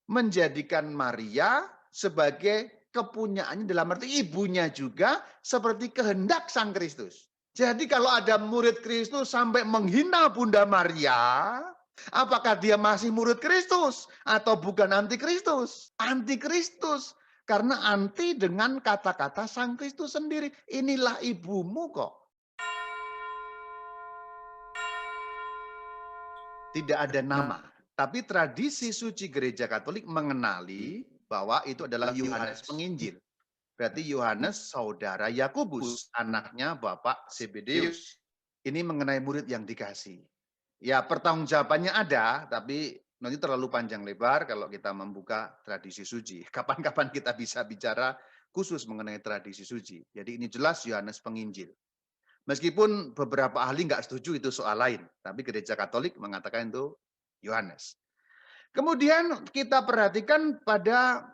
menjadikan Maria sebagai kepunyaannya, dalam arti ibunya juga seperti kehendak Sang Kristus. Jadi kalau ada murid Kristus sampai menghina Bunda Maria, apakah dia masih murid Kristus atau bukan anti Kristus? Anti Kristus. Karena anti dengan kata-kata Sang Kristus sendiri. Inilah ibumu kok. Tidak ada nama. Tapi tradisi suci Gereja Katolik mengenali bahwa itu adalah Yohanes Penginjil. Berarti Yohanes saudara Yakobus, anaknya Bapak Zebedeus. Ini mengenai murid yang dikasih. Ya, pertanggungjawabannya ada, tapi nanti terlalu panjang lebar kalau kita membuka tradisi suci. Kapan-kapan kita bisa bicara khusus mengenai tradisi suci. Jadi ini jelas Yohanes Penginjil. Meskipun beberapa ahli nggak setuju itu soal lain, tapi Gereja Katolik mengatakan itu Yohanes. Kemudian kita perhatikan pada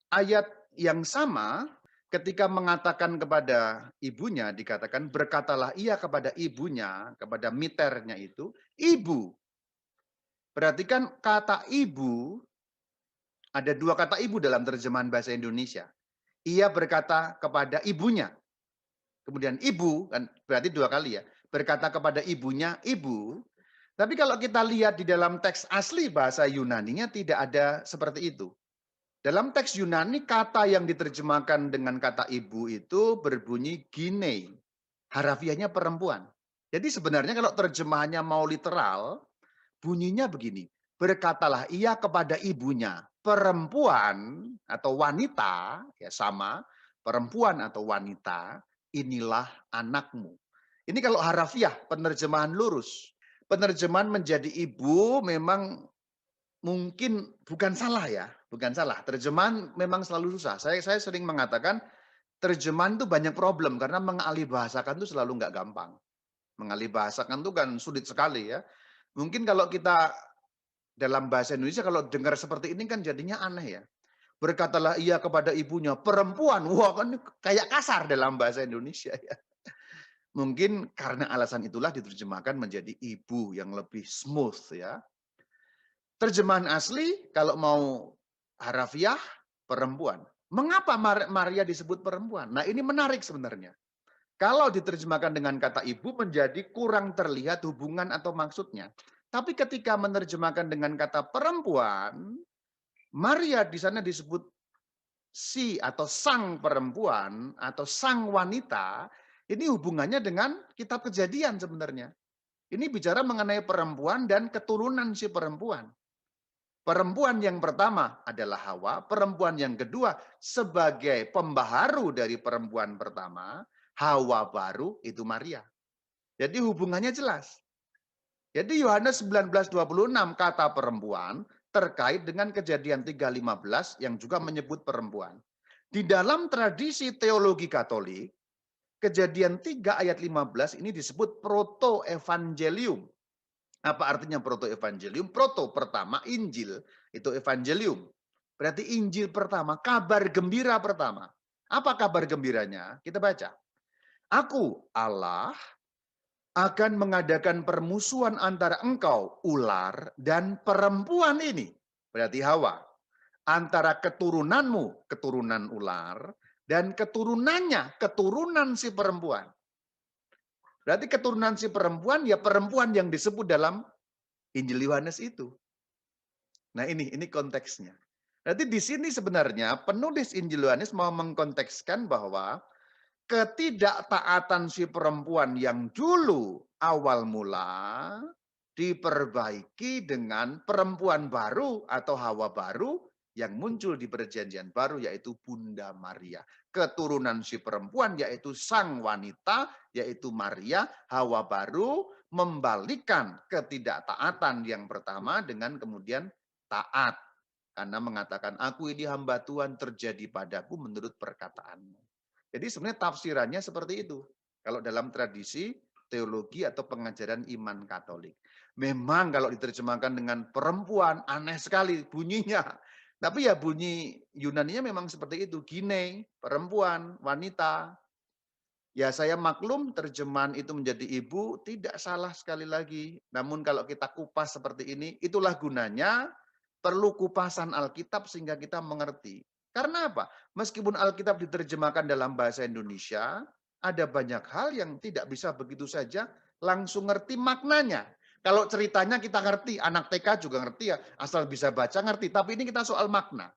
ayat yang sama, ketika mengatakan kepada ibunya, dikatakan berkatalah ia kepada ibunya, kepada miternya itu, ibu. Perhatikan kata ibu, ada dua kata ibu dalam terjemahan bahasa Indonesia. Ia berkata kepada ibunya. Kemudian ibu, kan berarti dua kali ya. Berkata kepada ibunya, ibu. Tapi kalau kita lihat di dalam teks asli bahasa Yunaninya tidak ada seperti itu. Dalam teks Yunani, kata yang diterjemahkan dengan kata ibu itu berbunyi gine. Harafiahnya perempuan. Jadi sebenarnya kalau terjemahannya mau literal, bunyinya begini. Berkatalah ia kepada ibunya, perempuan atau wanita, ya sama, perempuan atau wanita, inilah anakmu. Ini kalau harafiah, penerjemahan lurus. Penerjemahan menjadi ibu memang mungkin bukan salah ya, bukan salah. Terjemahan memang selalu susah. Saya sering mengatakan terjemahan itu banyak problem karena mengalih bahasakan itu selalu nggak gampang. Mengalih bahasakan itu kan sulit sekali ya. Mungkin kalau kita dalam bahasa Indonesia kalau dengar seperti ini kan jadinya aneh ya. Berkatalah ia kepada ibunya, perempuan. Wah kan kayak kasar dalam bahasa Indonesia ya. Mungkin karena alasan itulah diterjemahkan menjadi ibu yang lebih smooth ya. Terjemahan asli kalau mau harafiah perempuan. Mengapa Maria disebut perempuan? Nah ini menarik sebenarnya. Kalau diterjemahkan dengan kata ibu menjadi kurang terlihat hubungan atau maksudnya. Tapi ketika menerjemahkan dengan kata perempuan, Maria di sana disebut si atau sang perempuan atau sang wanita, ini hubungannya dengan kitab Kejadian sebenarnya. Ini bicara mengenai perempuan dan keturunan si perempuan. Perempuan yang pertama adalah Hawa, perempuan yang kedua sebagai pembaharu dari perempuan pertama, Hawa baru itu Maria. Jadi hubungannya jelas. Jadi Yohanes 19:26 kata perempuan terkait dengan Kejadian 3:15 yang juga menyebut perempuan. Di dalam tradisi teologi Katolik, Kejadian 3 ayat 15 ini disebut proto-evangelium. Apa artinya proto-evangelium? Proto pertama, Injil itu evangelium. Berarti Injil pertama, kabar gembira pertama. Apa kabar gembiranya? Kita baca. Aku Allah akan mengadakan permusuhan antara engkau, ular, dan perempuan ini. Berarti Hawa. Antara keturunanmu, keturunan ular, dan keturunannya, keturunan si perempuan. Berarti keturunan si perempuan, ya perempuan yang disebut dalam Injil Yohanes itu. Nah ini konteksnya. Berarti di sini sebenarnya penulis Injil Yohanes mau mengkontekskan bahwa ketidaktaatan si perempuan yang dulu awal mula diperbaiki dengan perempuan baru atau Hawa baru yang muncul di perjanjian baru yaitu Bunda Maria. Keturunan si perempuan yaitu sang wanita yaitu Maria, Hawa baru membalikan ketidaktaatan yang pertama dengan kemudian taat. Karena mengatakan aku ini hamba Tuhan terjadi padaku menurut perkataanmu. Jadi sebenarnya tafsirannya seperti itu. Kalau dalam tradisi teologi atau pengajaran iman Katolik. Memang kalau diterjemahkan dengan perempuan aneh sekali bunyinya. Tapi ya bunyi Yunaninya memang seperti itu. Gine, perempuan, wanita. Ya saya maklum terjemahan itu menjadi ibu tidak salah sekali lagi. Namun kalau kita kupas seperti ini, itulah gunanya Perlu kupasan Alkitab sehingga kita mengerti. Karena apa? Meskipun Alkitab diterjemahkan dalam bahasa Indonesia, ada banyak hal yang tidak bisa begitu saja langsung ngerti maknanya. Kalau ceritanya kita ngerti, anak TK juga ngerti ya, asal bisa baca ngerti. Tapi ini kita soal makna.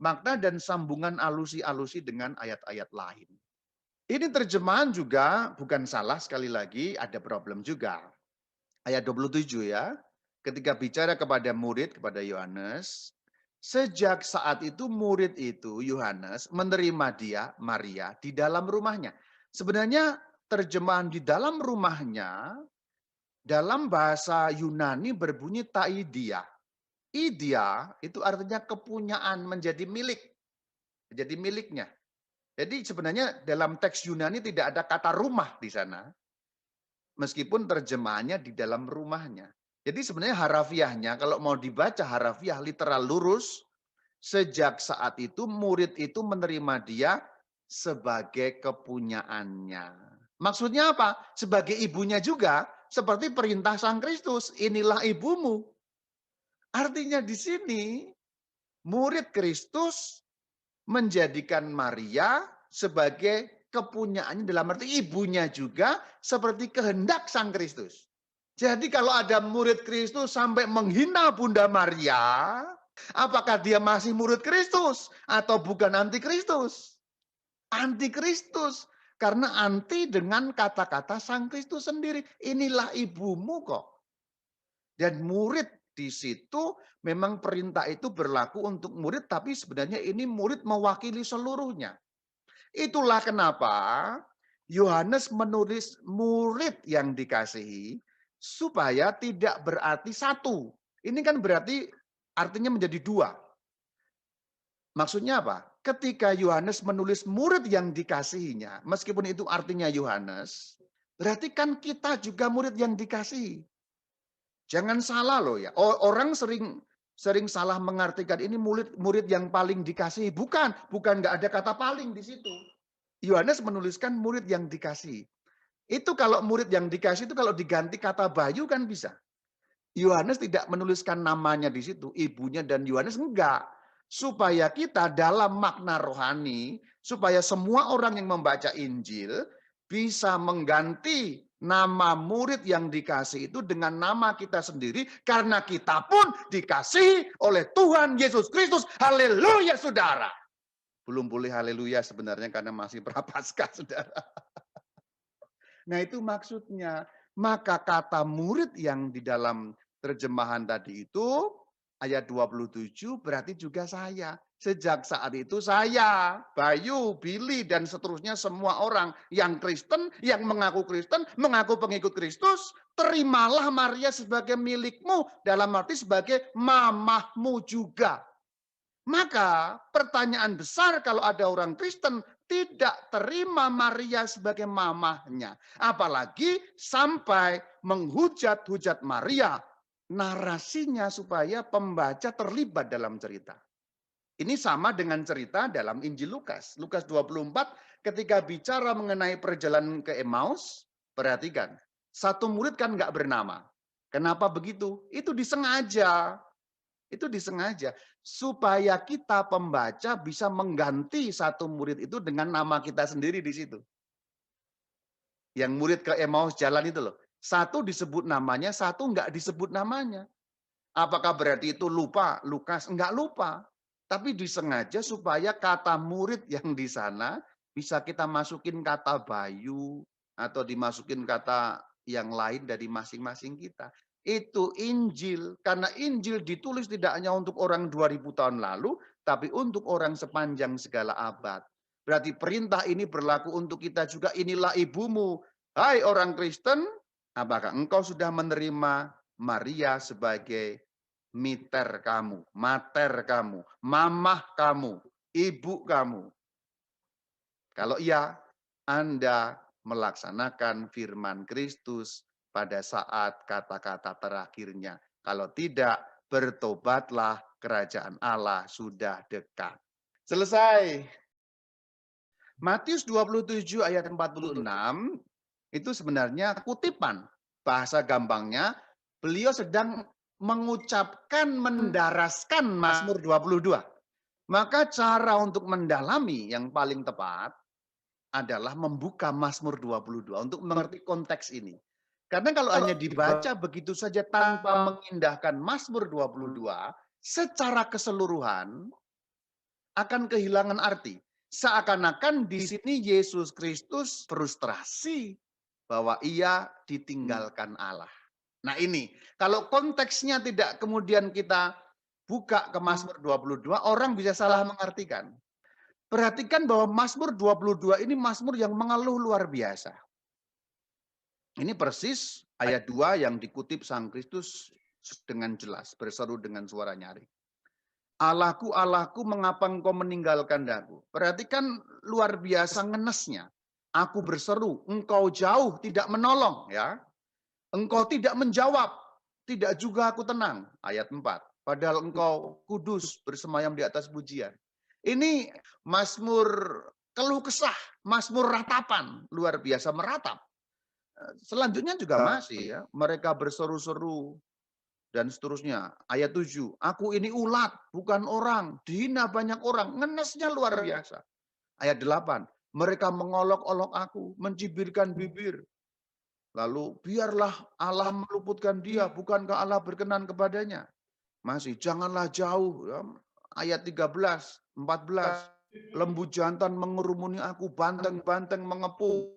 Makna dan sambungan alusi-alusi dengan ayat-ayat lain. Ini terjemahan juga bukan salah, sekali lagi ada problem juga. Ayat 27 ya, ketika bicara kepada murid, kepada Yohanes, sejak saat itu murid itu, Yohanes, menerima dia, Maria, di dalam rumahnya. Sebenarnya terjemahan di dalam rumahnya, dalam bahasa Yunani berbunyi taidia. Idia itu artinya kepunyaan, menjadi milik. Jadi miliknya. Jadi sebenarnya dalam teks Yunani tidak ada kata rumah di sana. Meskipun terjemahannya di dalam rumahnya. Jadi sebenarnya harafiahnya kalau mau dibaca harafiah literal lurus, sejak saat itu murid itu menerima dia sebagai kepunyaannya. Maksudnya apa? Sebagai ibunya juga, seperti perintah Sang Kristus, inilah ibumu. Artinya di sini murid Kristus menjadikan Maria sebagai kepunyaannya, dalam arti ibunya juga seperti kehendak Sang Kristus. Jadi kalau ada murid Kristus sampai menghina Bunda Maria, apakah dia masih murid Kristus atau bukan anti Kristus? Anti Kristus. Karena anti dengan kata-kata Sang Kristus sendiri. Inilah ibumu kok. Dan murid di situ memang perintah itu berlaku untuk murid, tapi sebenarnya ini murid mewakili seluruhnya. Itulah kenapa Yohanes menulis murid yang dikasihi supaya tidak berarti satu. Ini kan berarti artinya menjadi dua. Maksudnya apa? Ketika Yohanes menulis murid yang dikasihinya, meskipun itu artinya Yohanes, berarti kan kita juga murid yang dikasihi. Jangan salah loh ya. Orang sering salah mengartikan ini murid yang paling dikasihi. Bukan nggak ada kata paling di situ. Yohanes menuliskan murid yang dikasihi. Itu kalau murid yang dikasih itu kalau diganti kata Bayu kan bisa. Yohanes tidak menuliskan namanya di situ, ibunya dan Yohanes enggak. Supaya kita dalam makna rohani, supaya semua orang yang membaca Injil bisa mengganti nama murid yang dikasih itu dengan nama kita sendiri, karena kita pun dikasihi oleh Tuhan Yesus Kristus. Haleluya, saudara. Belum boleh haleluya sebenarnya karena masih prapaskah, saudara. Nah itu maksudnya. Maka kata murid yang di dalam terjemahan tadi itu, ayat 27 berarti juga saya. Sejak saat itu saya, Bayu, Billy, dan seterusnya semua orang yang Kristen, yang mengaku Kristen, mengaku pengikut Kristus, terimalah Maria sebagai milikmu, dalam arti sebagai mamahmu juga. Maka pertanyaan besar kalau ada orang Kristen tidak terima Maria sebagai mamahnya. Apalagi sampai menghujat-hujat Maria. Narasinya supaya pembaca terlibat dalam cerita. Ini sama dengan cerita dalam Injil Lukas. Lukas 24 ketika bicara mengenai perjalanan ke Emmaus, perhatikan. Satu murid kan nggak bernama. Kenapa begitu? Itu disengaja. Itu disengaja supaya kita pembaca bisa mengganti satu murid itu dengan nama kita sendiri di situ. Yang murid ke Emmaus jalan itu loh. Satu disebut namanya, satu enggak disebut namanya. Apakah berarti itu lupa Lukas? Enggak lupa. Tapi disengaja supaya kata murid yang di sana bisa kita masukin kata Bayu atau dimasukin kata yang lain dari masing-masing kita. Itu Injil. Karena Injil ditulis tidak hanya untuk orang 2000 tahun lalu, tapi untuk orang sepanjang segala abad. Berarti perintah ini berlaku untuk kita juga. Inilah ibumu. Hai orang Kristen, apakah engkau sudah menerima Maria sebagai miter kamu, mater kamu, mamah kamu, ibu kamu? Kalau iya, Anda melaksanakan firman Kristus pada saat kata-kata terakhirnya. Kalau tidak, bertobatlah, kerajaan Allah sudah dekat. Selesai. Matius 27 ayat 46 itu sebenarnya kutipan. Bahasa gampangnya, beliau sedang mengucapkan, mendaraskan Mazmur 22. Maka cara untuk mendalami yang paling tepat adalah membuka Mazmur 22 untuk mengerti konteks ini. Karena kalau hanya dibaca begitu saja tanpa mengindahkan Mazmur 22 secara keseluruhan akan kehilangan arti. Seakan-akan di sini Yesus Kristus frustrasi bahwa ia ditinggalkan Allah. Nah ini, kalau konteksnya tidak kemudian kita buka ke Mazmur 22, orang bisa salah mengartikan. Perhatikan bahwa Mazmur 22 ini Mazmur yang mengeluh luar biasa. Ini persis ayat 2 yang dikutip Sang Kristus dengan jelas, berseru dengan suara nyaring. Allahku, Allahku, mengapa engkau meninggalkan daku? Perhatikan luar biasa ngenesnya. Aku berseru, engkau jauh tidak menolong. Ya, engkau tidak menjawab, tidak juga aku tenang. Ayat 4. Padahal engkau kudus bersemayam di atas pujian. Ini Mazmur keluh kesah, Mazmur ratapan, luar biasa meratap. Selanjutnya juga masih ya, mereka berseru-seru dan seterusnya. Ayat 7, aku ini ulat, bukan orang, dihina banyak orang, ngenesnya luar biasa. Ayat 8, mereka mengolok-olok aku, mencibirkan bibir. Lalu biarlah Allah meluputkan dia, bukankah Allah berkenan kepadanya? Masih, janganlah jauh. Ya. Ayat 13, 14, lembu jantan mengerumuni aku, banteng-banteng mengepung.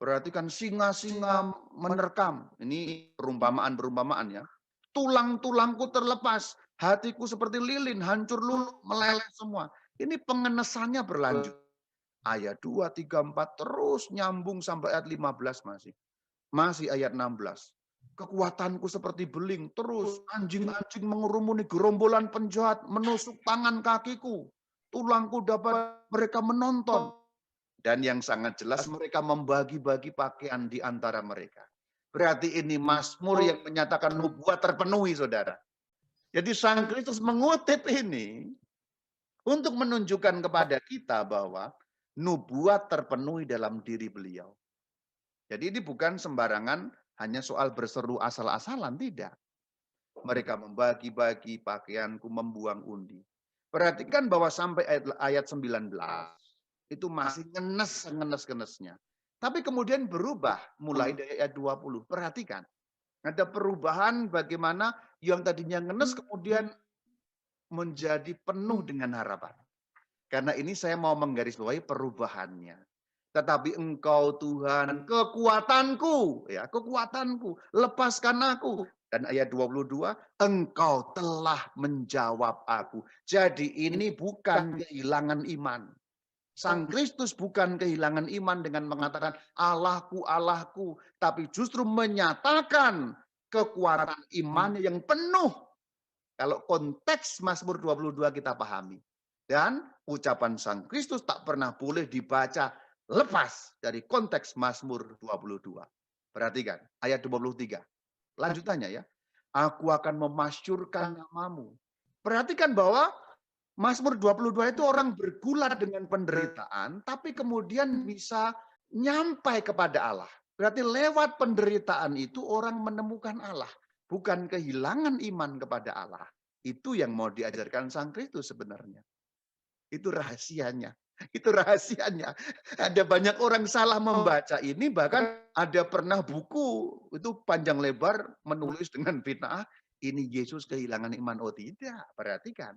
Perhatikan singa-singa menerkam. Ini perumpamaan-perumpamaan ya. Tulang-tulangku terlepas, hatiku seperti lilin, hancur luluh, meleleh semua. Ini pengenesannya berlanjut. Ayat 2, 3, 4 terus nyambung sampai ayat 15 masih. Masih ayat 16. Kekuatanku seperti beling, terus anjing-anjing mengerumuni, gerombolan penjahat menusuk tangan kakiku. Tulangku dapat mereka menonton. Dan yang sangat jelas mereka membagi-bagi pakaian di antara mereka. Berarti ini Mazmur yang menyatakan nubuat terpenuhi, saudara. Jadi Sang Kristus mengutip ini untuk menunjukkan kepada kita bahwa nubuat terpenuhi dalam diri beliau. Jadi ini bukan sembarangan hanya soal berseru asal-asalan, tidak. Mereka membagi-bagi pakaianku, membuang undi. Perhatikan bahwa sampai ayat 19 itu masih ngenes-ngenes-ngenesnya. Tapi kemudian berubah mulai dari ayat 20. Perhatikan. Ada perubahan bagaimana yang tadinya ngenes kemudian menjadi penuh dengan harapan. Karena ini saya mau menggarisbawahi perubahannya. Tetapi engkau Tuhan kekuatanku, ya, kekuatanku, lepaskan aku. Dan ayat 22, engkau telah menjawab aku. Jadi ini bukan kehilangan iman. Sang Kristus bukan kehilangan iman dengan mengatakan Allahku, Allahku, tapi justru menyatakan kekuatan iman yang penuh. Kalau konteks Mazmur 22 kita pahami. Dan ucapan Sang Kristus tak pernah boleh dibaca lepas dari konteks Mazmur 22. Perhatikan ayat 23. Lanjutannya ya. Aku akan memasyurkan namamu. Perhatikan bahwa Mazmur 22 itu orang bergulat dengan penderitaan, tapi kemudian bisa nyampai kepada Allah. Berarti lewat penderitaan itu orang menemukan Allah. Bukan kehilangan iman kepada Allah. Itu yang mau diajarkan Sang Kristus sebenarnya. Itu rahasianya. Itu rahasianya. Ada banyak orang salah membaca ini, bahkan ada pernah buku, itu panjang lebar menulis dengan fitnah, ini Yesus kehilangan iman. Oh tidak, perhatikan.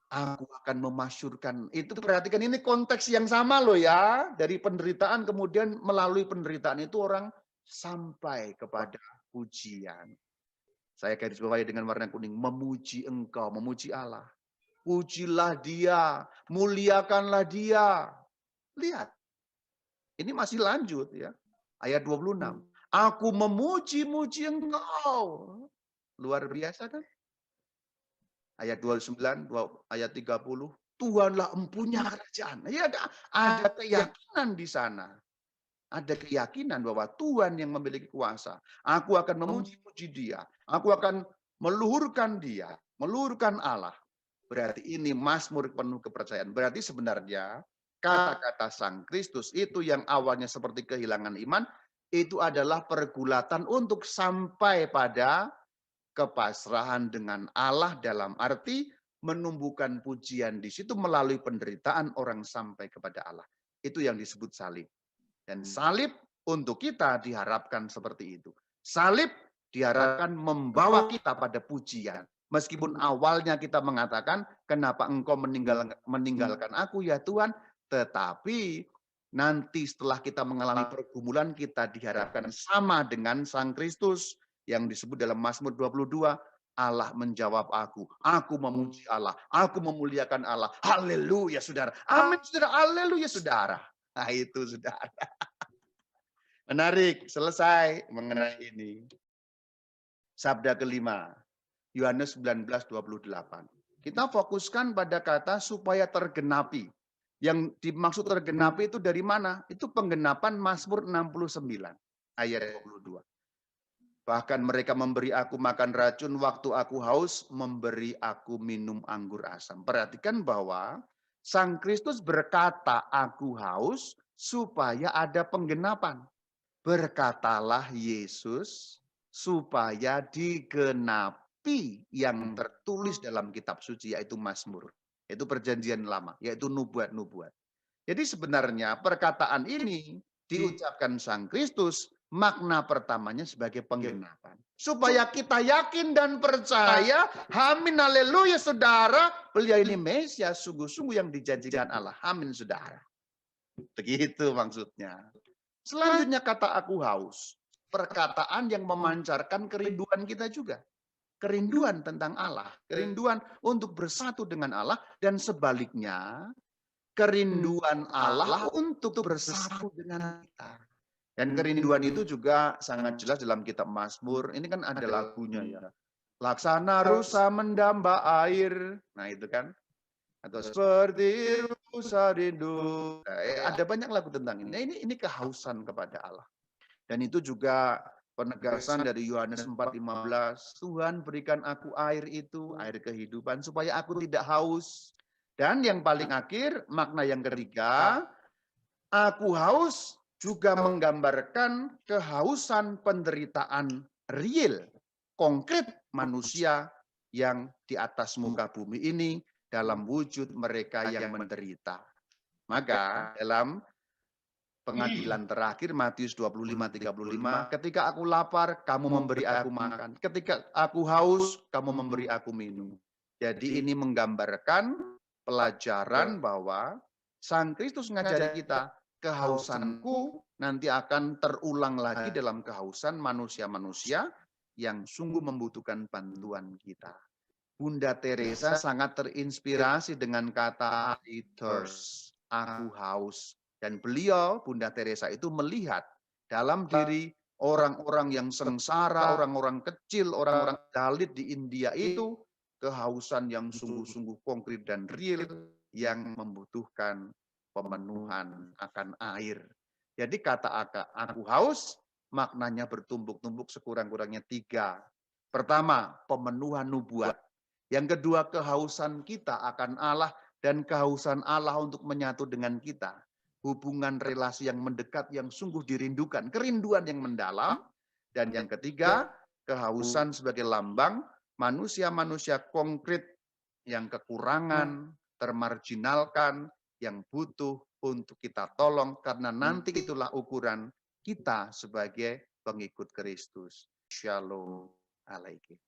Aku akan memasyurkan. Itu perhatikan ini konteks yang sama loh ya. Dari penderitaan kemudian melalui penderitaan itu orang sampai kepada pujian. Saya garis bawahi dengan warna kuning. Memuji engkau, memuji Allah. Pujilah dia, muliakanlah dia. Lihat, ini masih lanjut ya. Ayat 26. Aku memuji-muji engkau. Luar biasa kan? Ayat 29, ayat 30. Tuhanlah empunya kerajaan. Ya ada keyakinan di sana. Ada keyakinan bahwa Tuhan yang memiliki kuasa. Aku akan memuji-muji dia. Aku akan meluhurkan dia. Meluhurkan Allah. Berarti ini Mazmur penuh kepercayaan. Berarti sebenarnya kata-kata Sang Kristus itu yang awalnya seperti kehilangan iman. Itu adalah pergulatan untuk sampai pada kepasrahan dengan Allah dalam arti menumbuhkan pujian di situ melalui penderitaan orang sampai kepada Allah. Itu yang disebut salib. Dan salib untuk kita diharapkan seperti itu. Salib diharapkan membawa kita pada pujian. Meskipun awalnya kita mengatakan, kenapa engkau meninggalkan aku ya Tuhan? Tetapi nanti setelah kita mengalami pergumulan, kita diharapkan sama dengan Sang Kristus yang disebut dalam Mazmur 22. Allah menjawab aku memuji Allah, aku memuliakan Allah. Haleluya saudara, amin saudara, haleluya saudara. Nah itu saudara. Menarik, selesai mengenai ini. Sabda kelima, Yohanes 19:28. Kita fokuskan pada kata supaya tergenapi. Yang dimaksud tergenapi itu dari mana? Itu penggenapan Mazmur 69 ayat 22. Bahkan mereka memberi aku makan racun waktu aku haus, memberi aku minum anggur asam. Perhatikan bahwa Sang Kristus berkata aku haus supaya ada penggenapan. Berkatalah Yesus supaya digenapi yang tertulis dalam kitab suci, yaitu Mazmur. Itu perjanjian lama, yaitu nubuat-nubuat. Jadi sebenarnya perkataan ini diucapkan Sang Kristus, makna pertamanya sebagai penggenapan. Supaya kita yakin dan percaya, amin haleluya saudara, beliau ini Mesias sungguh-sungguh yang dijanjikan Allah. Amin saudara. Begitu maksudnya. Selanjutnya kata aku haus. Perkataan yang memancarkan kerinduan kita juga. Kerinduan tentang Allah. Kerinduan untuk bersatu dengan Allah. Dan sebaliknya, kerinduan Allah untuk bersatu dengan kita. Dan kerinduan itu juga sangat jelas dalam kitab Mazmur. Ini kan ada lagunya ya. Laksana rusa mendamba air. Nah itu kan. Atau seperti rusa rindu. Ada banyak lagu tentang ini. Nah, ini kehausan kepada Allah. Dan itu juga penegasan dari Yohanes 4:15. Tuhan berikan aku air itu, air kehidupan, supaya aku tidak haus. Dan yang paling akhir, makna yang ketiga, aku haus juga menggambarkan kehausan penderitaan real, konkret manusia yang di atas muka bumi ini dalam wujud mereka yang menderita. Maka dalam pengadilan terakhir Matius 25:35, ketika aku lapar, kamu memberi aku makan. Ketika aku haus, kamu memberi aku minum. Jadi ini menggambarkan pelajaran bahwa Sang Kristus mengajari kita, kehausanku nanti akan terulang lagi dalam kehausan manusia-manusia yang sungguh membutuhkan bantuan kita. Bunda Teresa sangat terinspirasi dengan kata I thirst, aku haus. Dan beliau, Bunda Teresa itu melihat dalam diri orang-orang yang sengsara, orang-orang kecil, orang-orang dalit di India itu, kehausan yang sungguh-sungguh konkret dan real yang membutuhkan pemenuhan akan air. Jadi kata aku haus, maknanya bertumbuk-tumbuk sekurang-kurangnya 3. Pertama, pemenuhan nubuat. Yang kedua, kehausan kita akan Allah dan kehausan Allah untuk menyatu dengan kita. Hubungan relasi yang mendekat yang sungguh dirindukan, kerinduan yang mendalam. Dan yang ketiga, kehausan sebagai lambang manusia-manusia konkret yang kekurangan, termarginalkan, yang butuh untuk kita tolong, karena nanti itulah ukuran kita sebagai pengikut Kristus. Shalom alaikum.